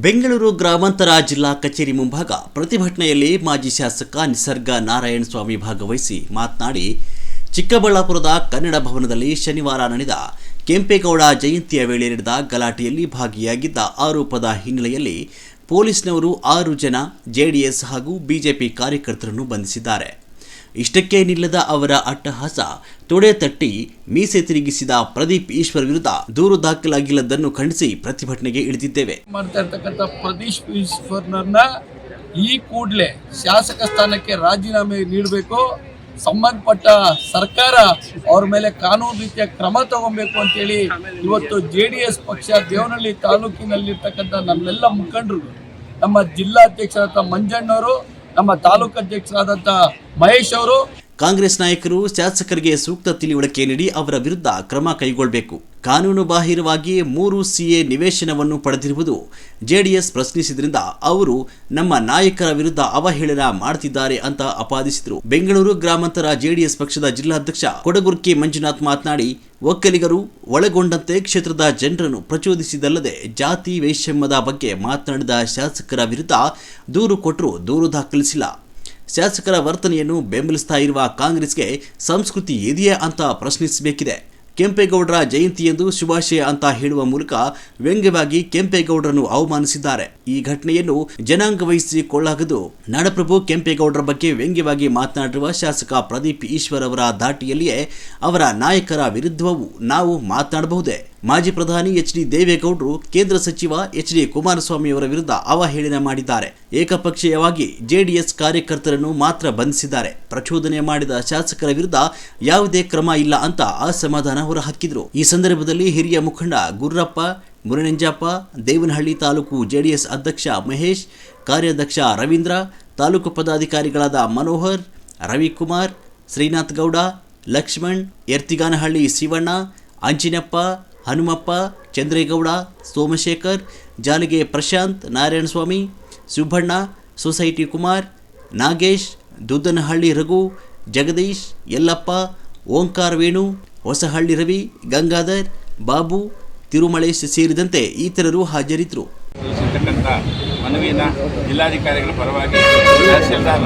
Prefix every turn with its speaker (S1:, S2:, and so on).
S1: ಬೆಂಗಳೂರು ಗ್ರಾಮಾಂತರ ಜಿಲ್ಲಾ ಕಚೇರಿ ಮುಂಭಾಗ ಪ್ರತಿಭಟನೆಯಲ್ಲಿ ಮಾಜಿ ಶಾಸಕ ನಿಸರ್ಗ ನಾರಾಯಣಸ್ವಾಮಿ ಭಾಗವಹಿಸಿ ಮಾತನಾಡಿ, ಚಿಕ್ಕಬಳ್ಳಾಪುರದ ಕನ್ನಡ ಭವನದಲ್ಲಿ ಶನಿವಾರ ನಡೆದ ಕೆಂಪೇಗೌಡ ಜಯಂತಿಯ ವೇಳೆ ನಡೆದ ಗಲಾಟೆಯಲ್ಲಿ ಭಾಗಿಯಾಗಿದ್ದ ಆರೋಪದ ಹಿನ್ನೆಲೆಯಲ್ಲಿ ಪೊಲೀಸ್ನವರು 6 ಜನ ಜೆಡಿಎಸ್ ಹಾಗೂ ಬಿಜೆಪಿ ಕಾರ್ಯಕರ್ತರನ್ನು ಬಂಧಿಸಿದ್ದಾರೆ. ಇಷ್ಟಕ್ಕೆ ನಿಲ್ಲದ ಅವರ ಅಟ್ಟಹಾಸ ತೊಡೆ ತಟ್ಟಿ ಮೀಸೆ ತಿರುಗಿಸಿದ ಪ್ರದೀಪ್ ಈಶ್ವರ್ ವಿರುದ್ಧ ದೂರು ದಾಖಲಾಗಿಲ್ಲದನ್ನು ಖಂಡಿಸಿ ಪ್ರತಿಭಟನೆಗೆ ಇಳಿದಿದ್ದೇವೆ.
S2: ಮಾಡ್ತಾ ಇರ್ತಕ್ಕಂಥ ಪ್ರದೀಪ್ ಈಶ್ವರ್ನನ್ನ ಈ ಕೂಡಲೇ ಶಾಸಕ ಸ್ಥಾನಕ್ಕೆ ರಾಜೀನಾಮೆ ನೀಡಬೇಕು, ಸಂಬಂಧಪಟ್ಟ ಸರ್ಕಾರ ಅವ್ರ ಮೇಲೆ ಕಾನೂನು ರೀತಿಯ ಕ್ರಮ ತಗೊಬೇಕು ಅಂತೇಳಿ ಇವತ್ತು JDS ಪಕ್ಷ ದೇವನಹಳ್ಳಿ ತಾಲೂಕಿನಲ್ಲಿರ್ತಕ್ಕಂಥ ನಮ್ಮೆಲ್ಲ ಮುಖಂಡರು, ನಮ್ಮ ಜಿಲ್ಲಾಧ್ಯಕ್ಷರಾದ ಮಂಜಣ್ಣವರು, ನಮ್ಮ ತಾಲೂಕು ಅಧ್ಯಕ್ಷರಾದಂಥ ಮಹೇಶ್ ಅವರು,
S1: ಕಾಂಗ್ರೆಸ್ ನಾಯಕರು ಶಾಸಕರಿಗೆ ಸೂಕ್ತ ತಿಳಿವಳಿಕೆ ನೀಡಿ ಅವರ ವಿರುದ್ಧ ಕ್ರಮ ಕೈಗೊಳ್ಳಬೇಕು. ಕಾನೂನು ಬಾಹಿರವಾಗಿ 3 CA ನಿವೇಶನವನ್ನು ಪಡೆದಿರುವುದು JDS ಪ್ರಶ್ನಿಸಿದ್ರಿಂದ ಅವರು ನಮ್ಮ ನಾಯಕರ ವಿರುದ್ಧ ಅವಹೇಳನ ಮಾಡುತ್ತಿದ್ದಾರೆ ಅಂತ ಆಪಾದಿಸಿದರು. ಬೆಂಗಳೂರು ಗ್ರಾಮಾಂತರ JDS ಪಕ್ಷದ ಜಿಲ್ಲಾಧ್ಯಕ್ಷ ಕೊಡಗುರ್ಕಿ ಮಂಜುನಾಥ್ ಮಾತನಾಡಿ, ಒಕ್ಕಲಿಗರು ಒಳಗೊಂಡಂತೆ ಕ್ಷೇತ್ರದ ಜನರನ್ನು ಪ್ರಚೋದಿಸಿದಲ್ಲದೆ ಜಾತಿ ವೈಷಮ್ಯದ ಬಗ್ಗೆ ಮಾತನಾಡಿದ ಶಾಸಕರ ವಿರುದ್ಧ ದೂರು ಕೊಟ್ಟರೂ ದೂರು ದಾಖಲಿಸಿಲ್ಲ. ಶಾಸಕರ ವರ್ತನೆಯನ್ನು ಬೆಂಬಲಿಸ್ತಾ ಇರುವ ಕಾಂಗ್ರೆಸ್ಗೆ ಸಂಸ್ಕೃತಿ ಇದೆಯೇ ಅಂತ ಪ್ರಶ್ನಿಸಬೇಕಿದೆ. ಕೆಂಪೇಗೌಡರ ಜಯಂತಿ ಎಂದು ಶುಭಾಶಯ ಅಂತ ಹೇಳುವ ಮೂಲಕ ವ್ಯಂಗ್ಯವಾಗಿ ಕೆಂಪೇಗೌಡರನ್ನು ಅವಮಾನಿಸಿದ್ದಾರೆ. ಈ ಘಟನೆಯನ್ನು ಜನಾಂಗ ವಹಿಸಿಕೊಳ್ಳಲಾಗದು. ನಾಡಪ್ರಭು ಕೆಂಪೇಗೌಡರ ಬಗ್ಗೆ ವ್ಯಂಗ್ಯವಾಗಿ ಮಾತನಾಡಿರುವ ಶಾಸಕ ಪ್ರದೀಪ್ ಈಶ್ವರ್ ಅವರ ಧಾಟಿಯಲ್ಲಿಯೇ ಅವರ ನಾಯಕರ ವಿರುದ್ಧವೂ ನಾವು ಮಾತನಾಡಬಹುದೇ? ಮಾಜಿ ಪ್ರಧಾನಿ HD ದೇವೇಗೌಡರು ಕೇಂದ್ರ ಸಚಿವ HD ಕುಮಾರಸ್ವಾಮಿ ಅವರ ವಿರುದ್ಧ ಅವಹೇಳನ ಮಾಡಿದ್ದಾರೆ. ಏಕಪಕ್ಷೀಯವಾಗಿ JDS ಕಾರ್ಯಕರ್ತರನ್ನು ಮಾತ್ರ ಬಂಧಿಸಿದ್ದಾರೆ. ಪ್ರಚೋದನೆ ಮಾಡಿದ ಶಾಸಕರ ವಿರುದ್ಧ ಯಾವುದೇ ಕ್ರಮ ಇಲ್ಲ ಅಂತ ಅಸಮಾಧಾನ ಹೊರಹಾಕಿದ್ರು. ಈ ಸಂದರ್ಭದಲ್ಲಿ ಹಿರಿಯ ಮುಖಂಡ ಗುರ್ರಪ್ಪ, ಮುರನೆಂಜಪ್ಪ, ದೇವನಹಳ್ಳಿ ತಾಲೂಕು JDS ಅಧ್ಯಕ್ಷ ಮಹೇಶ್, ಕಾರ್ಯಾಧ್ಯಕ್ಷ ರವೀಂದ್ರ, ತಾಲೂಕು ಪದಾಧಿಕಾರಿಗಳಾದ ಮನೋಹರ್, ರವಿಕುಮಾರ್, ಶ್ರೀನಾಥ್ ಗೌಡ, ಲಕ್ಷ್ಮಣ್, ಯರ್ತಿಗಾನಹಳ್ಳಿ ಶಿವಣ್ಣ, ಅಂಜಿನಪ್ಪ, ಹನುಮಪ್ಪ, ಚಂದ್ರೇಗೌಡ, ಸೋಮಶೇಖರ್, ಜಾಲಿಗೆ ಪ್ರಶಾಂತ್, ನಾರಾಯಣಸ್ವಾಮಿ, ಸುಬ್ಬಣ್ಣ, ಸೊಸೈಟಿ ಕುಮಾರ್, ನಾಗೇಶ್, ದುದ್ದನಹಳ್ಳಿ ರಘು, ಜಗದೀಶ್, ಯಲ್ಲಪ್ಪ, ಓಂಕಾರ ವೇಣು, ಹೊಸಹಳ್ಳಿ ರವಿ, ಗಂಗಾಧರ್, ಬಾಬು, ತಿರುಮಳೇಶ್ ಸೇರಿದಂತೆ ಇತರರು ಹಾಜರಿದ್ದರು.
S3: ಮನವಿಯನ್ನು ಜಿಲ್ಲಾಧಿಕಾರಿಗಳ ಪರವಾಗಿ ತಹಸೀಲ್ದಾರ್